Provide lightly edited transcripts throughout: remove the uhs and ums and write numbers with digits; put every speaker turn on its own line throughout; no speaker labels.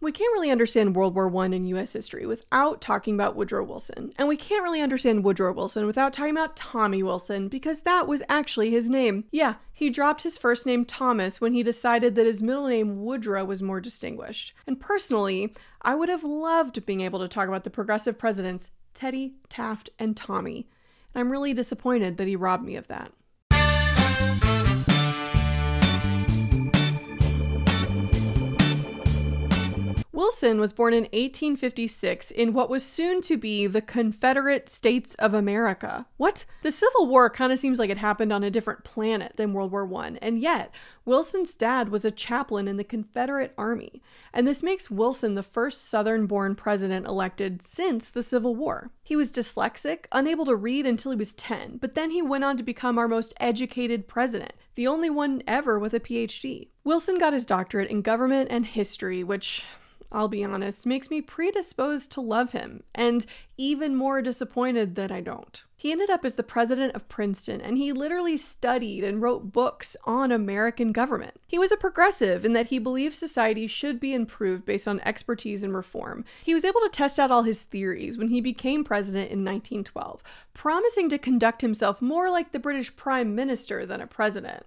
We can't really understand World War I in U.S. history without talking about Woodrow Wilson. And we can't really understand Woodrow Wilson without talking about Tommy Wilson, because that was actually his name. Yeah, he dropped his first name Thomas when he decided that his middle name Woodrow was more distinguished. And personally, I would have loved being able to talk about the progressive presidents Teddy, Taft, and Tommy. And I'm really disappointed that he robbed me of that. Wilson was born in 1856 in what was soon to be the Confederate States of America. What? The Civil War kind of seems like it happened on a different planet than World War I, and yet Wilson's dad was a chaplain in the Confederate Army, and this makes Wilson the first Southern-born president elected since the Civil War. He was dyslexic, unable to read until he was 10, but then he went on to become our most educated president, the only one ever with a PhD. Wilson got his doctorate in government and history, which, I'll be honest, makes me predisposed to love him, and even more disappointed that I don't. He ended up as the president of Princeton, and he literally studied and wrote books on American government. He was a progressive in that he believed society should be improved based on expertise and reform. He was able to test out all his theories when he became president in 1912, promising to conduct himself more like the British Prime Minister than a president.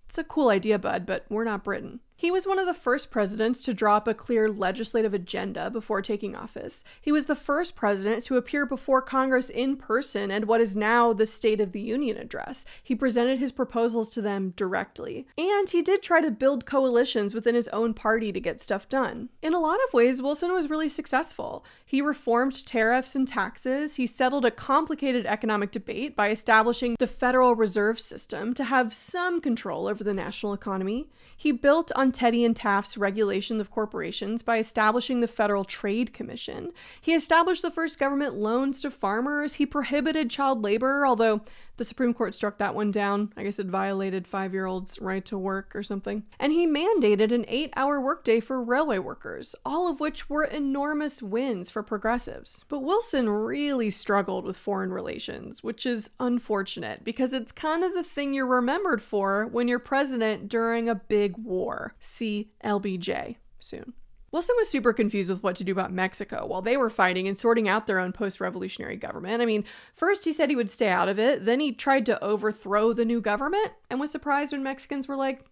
It's a cool idea, bud, but we're not Britain. He was one of the first presidents to draw up a clear legislative agenda before taking office. He was the first president to appear before Congress in person at what is now the State of the Union address. He presented his proposals to them directly. And he did try to build coalitions within his own party to get stuff done. In a lot of ways, Wilson was really successful. He reformed tariffs and taxes. He settled a complicated economic debate by establishing the Federal Reserve System to have some control over the national economy. He built on Teddy and Taft's regulation of corporations by establishing the Federal Trade Commission. He established the first government loans to farmers. He prohibited child labor, although the Supreme Court struck that one down. I guess it violated 5-year-olds' right to work or something. And he mandated an 8-hour workday for railway workers, all of which were enormous wins for progressives. But Wilson really struggled with foreign relations, which is unfortunate because it's kind of the thing you're remembered for when you're president during a big war. See LBJ soon. Wilson was super confused with what to do about Mexico while they were fighting and sorting out their own post-revolutionary government. I mean, first he said he would stay out of it, then he tried to overthrow the new government and was surprised when Mexicans were like,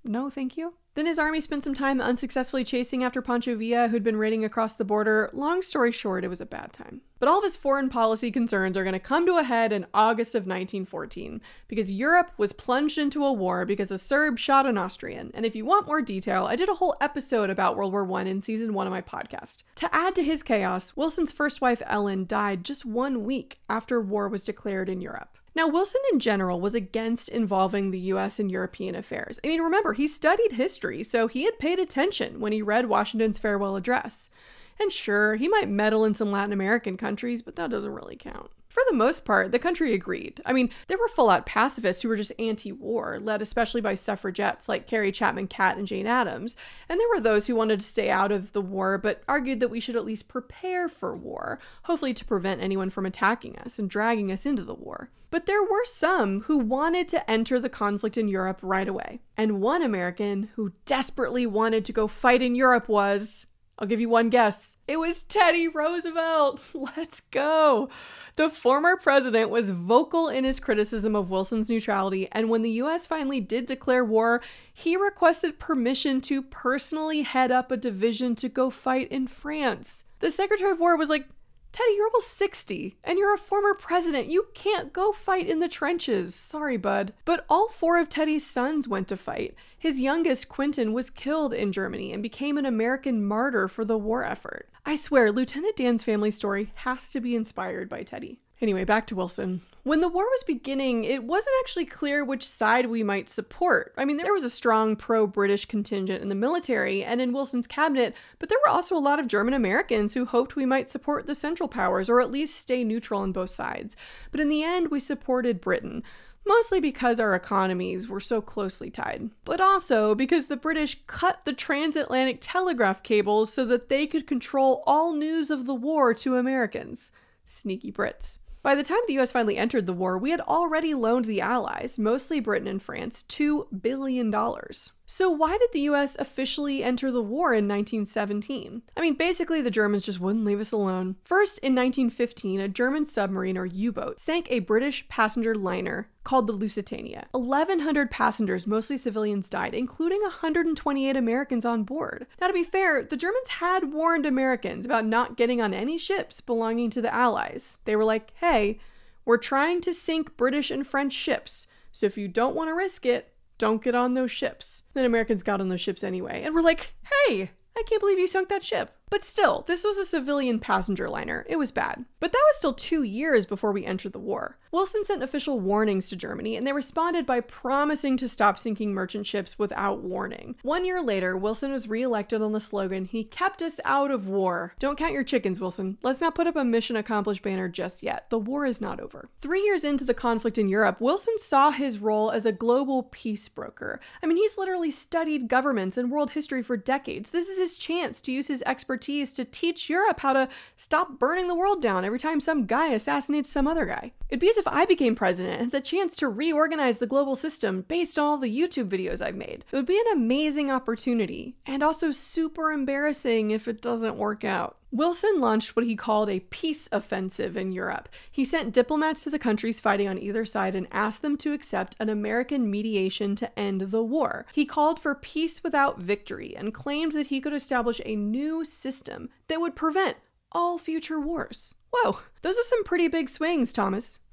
no, thank you. Then his army spent some time unsuccessfully chasing after Pancho Villa, who'd been raiding across the border. Long story short, it was a bad time. But all of his foreign policy concerns are going to come to a head in August of 1914, because Europe was plunged into a war because a Serb shot an Austrian. And if you want more detail, I did a whole episode about World War I in season 1 of my podcast. To add to his chaos, Wilson's first wife, Ellen, died just 1 week after war was declared in Europe. Now, Wilson in general was against involving the US in European affairs. I mean, remember, he studied history, so he had paid attention when he read Washington's farewell address. And sure, he might meddle in some Latin American countries, but that doesn't really count. For the most part, the country agreed. I mean, there were full-out pacifists who were just anti-war, led especially by suffragettes like Carrie Chapman Catt and Jane Addams. And there were those who wanted to stay out of the war, but argued that we should at least prepare for war, hopefully to prevent anyone from attacking us and dragging us into the war. But there were some who wanted to enter the conflict in Europe right away. And one American who desperately wanted to go fight in Europe was... I'll give you one guess. It was Teddy Roosevelt. Let's go. The former president was vocal in his criticism of Wilson's neutrality, and when the US finally did declare war, he requested permission to personally head up a division to go fight in France. The Secretary of War was like, Teddy, you're almost 60, and you're a former president. You can't go fight in the trenches. Sorry, bud. But all 4 of Teddy's sons went to fight. His youngest, Quentin, was killed in Germany and became an American martyr for the war effort. I swear, Lieutenant Dan's family story has to be inspired by Teddy. Anyway, back to Wilson. When the war was beginning, it wasn't actually clear which side we might support. I mean, there was a strong pro-British contingent in the military and in Wilson's cabinet, but there were also a lot of German Americans who hoped we might support the Central Powers or at least stay neutral on both sides. But in the end, we supported Britain. Mostly because our economies were so closely tied, but also because the British cut the transatlantic telegraph cables so that they could control all news of the war to Americans. Sneaky Brits. By the time the US finally entered the war, we had already loaned the Allies, mostly Britain and France, $2 billion. So why did the US officially enter the war in 1917? I mean, basically the Germans just wouldn't leave us alone. First, in 1915, a German submarine or U-boat sank a British passenger liner called the Lusitania. 1,100 passengers, mostly civilians, died, including 128 Americans on board. Now, to be fair, the Germans had warned Americans about not getting on any ships belonging to the Allies. They were like, hey, we're trying to sink British and French ships, so if you don't want to risk it, don't get on those ships. Then Americans got on those ships anyway, and we're like, hey, I can't believe you sunk that ship. But still, this was a civilian passenger liner. It was bad. But that was still 2 years before we entered the war. Wilson sent official warnings to Germany, and they responded by promising to stop sinking merchant ships without warning. 1 year later, Wilson was reelected on the slogan, "He kept us out of war." Don't count your chickens, Wilson. Let's not put up a mission accomplished banner just yet. The war is not over. 3 years into the conflict in Europe, Wilson saw his role as a global peace broker. I mean, he's literally studied governments and world history for decades. This is his chance to use his expertise to teach Europe how to stop burning the world down every time some guy assassinates some other guy. It'd be as if I became president and had the chance to reorganize the global system based on all the YouTube videos I've made. It would be an amazing opportunity, and also super embarrassing if it doesn't work out. Wilson launched what he called a peace offensive in Europe. He sent diplomats to the countries fighting on either side and asked them to accept an American mediation to end the war. He called for peace without victory and claimed that he could establish a new system that would prevent all future wars. Whoa, those are some pretty big swings,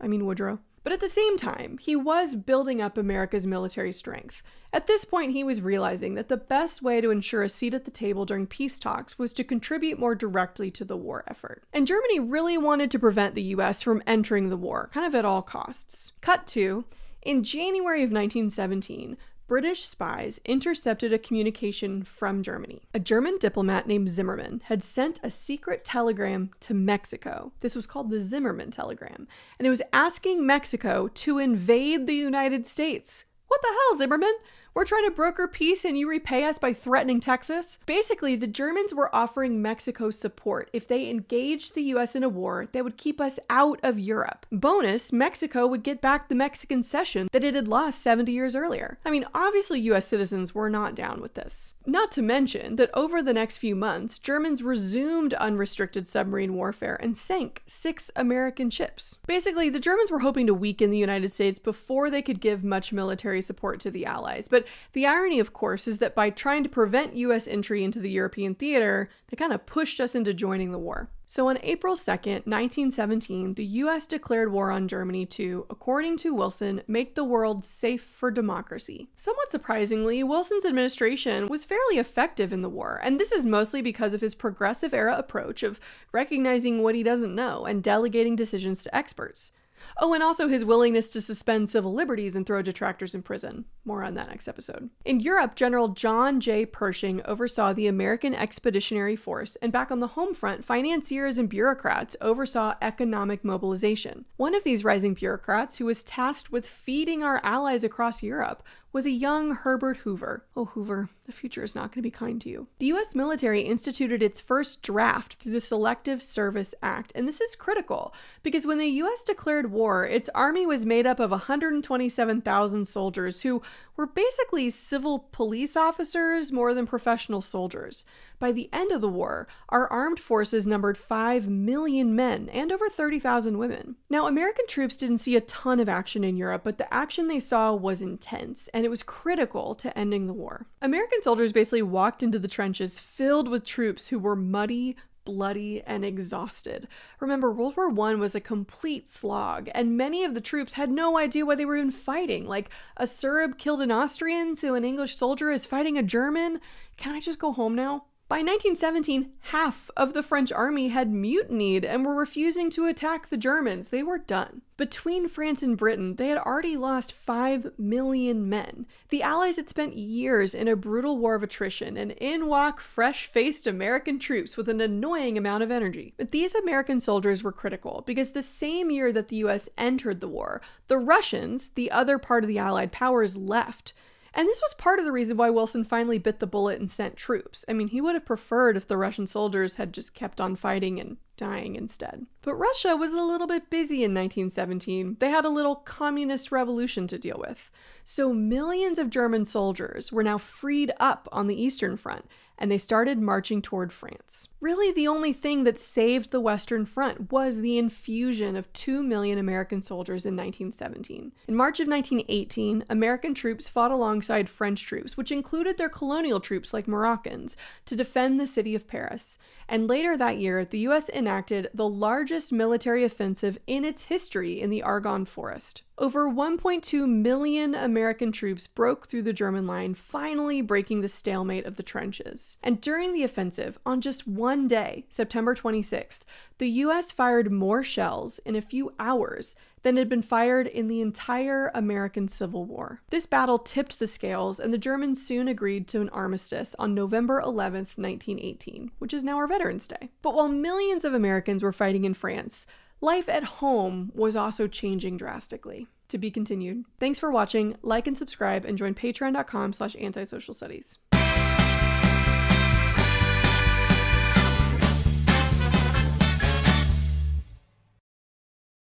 Woodrow. But at the same time, he was building up America's military strength. At this point, he was realizing that the best way to ensure a seat at the table during peace talks was to contribute more directly to the war effort. And Germany really wanted to prevent the US from entering the war, kind of at all costs. Cut to, in January of 1917, British spies intercepted a communication from Germany. A German diplomat named Zimmermann had sent a secret telegram to Mexico. This was called the Zimmermann telegram, and it was asking Mexico to invade the United States. What the hell, Zimmermann? We're trying to broker peace and you repay us by threatening Texas? Basically, the Germans were offering Mexico support if they engaged the US in a war that would keep us out of Europe. Bonus, Mexico would get back the Mexican cession that it had lost 70 years earlier. I mean, obviously US citizens were not down with this. Not to mention that over the next few months, Germans resumed unrestricted submarine warfare and sank 6 American ships. Basically, the Germans were hoping to weaken the United States before they could give much military support to the Allies, but the irony, of course, is that by trying to prevent US entry into the European theater, they kind of pushed us into joining the war. So on April 2nd, 1917, the US declared war on Germany to, according to Wilson, make the world safe for democracy. Somewhat surprisingly, Wilson's administration was fairly effective in the war, and this is mostly because of his progressive era approach of recognizing what he doesn't know and delegating decisions to experts. Oh, and also his willingness to suspend civil liberties and throw detractors in prison. More on that next episode. In Europe, General John J. Pershing oversaw the American Expeditionary Force, and back on the home front, financiers and bureaucrats oversaw economic mobilization. One of these rising bureaucrats, who was tasked with feeding our allies across Europe, was a young Herbert Hoover. Oh, Hoover, the future is not going to be kind to you. The US military instituted its first draft through the Selective Service Act, and this is critical because when the US declared war, its army was made up of 127,000 soldiers who were basically civil police officers more than professional soldiers. By the end of the war, our armed forces numbered 5 million men and over 30,000 women. Now, American troops didn't see a ton of action in Europe, but the action they saw was intense, and it was critical to ending the war. American soldiers basically walked into the trenches filled with troops who were muddy, bloody, and exhausted. Remember, World War I was a complete slog, and many of the troops had no idea why they were even fighting. Like, a Serb killed an Austrian, so an English soldier is fighting a German? Can I just go home now? By 1917, half of the French army had mutinied and were refusing to attack the Germans. They were done. Between France and Britain, they had already lost 5 million men. The Allies had spent years in a brutal war of attrition, and in walk fresh-faced American troops with an annoying amount of energy. But these American soldiers were critical because the same year that the US entered the war, the Russians, the other part of the Allied powers, left. And this was part of the reason why Wilson finally bit the bullet and sent troops. I mean, he would have preferred if the Russian soldiers had just kept on fighting and dying instead. But Russia was a little bit busy in 1917. They had a little communist revolution to deal with. So millions of German soldiers were now freed up on the Eastern Front, and they started marching toward France. Really, the only thing that saved the Western Front was the infusion of 2 million American soldiers in 1917. In March of 1918, American troops fought alongside French troops, which included their colonial troops like Moroccans, to defend the city of Paris. And later that year, the U.S. enacted the largest military offensive in its history in the Argonne Forest. Over 1.2 million American troops broke through the German line, finally breaking the stalemate of the trenches. And during the offensive, on just one day, September 26th, the U.S. fired more shells in a few hours than had been fired in the entire American Civil War. This battle tipped the scales, and the Germans soon agreed to an armistice on November 11th, 1918, which is now our Veterans Day. But while millions of Americans were fighting in France, life at home was also changing drastically. To be continued. Thanks for watching. Like and subscribe, and join patreon.com/antisocialstudies.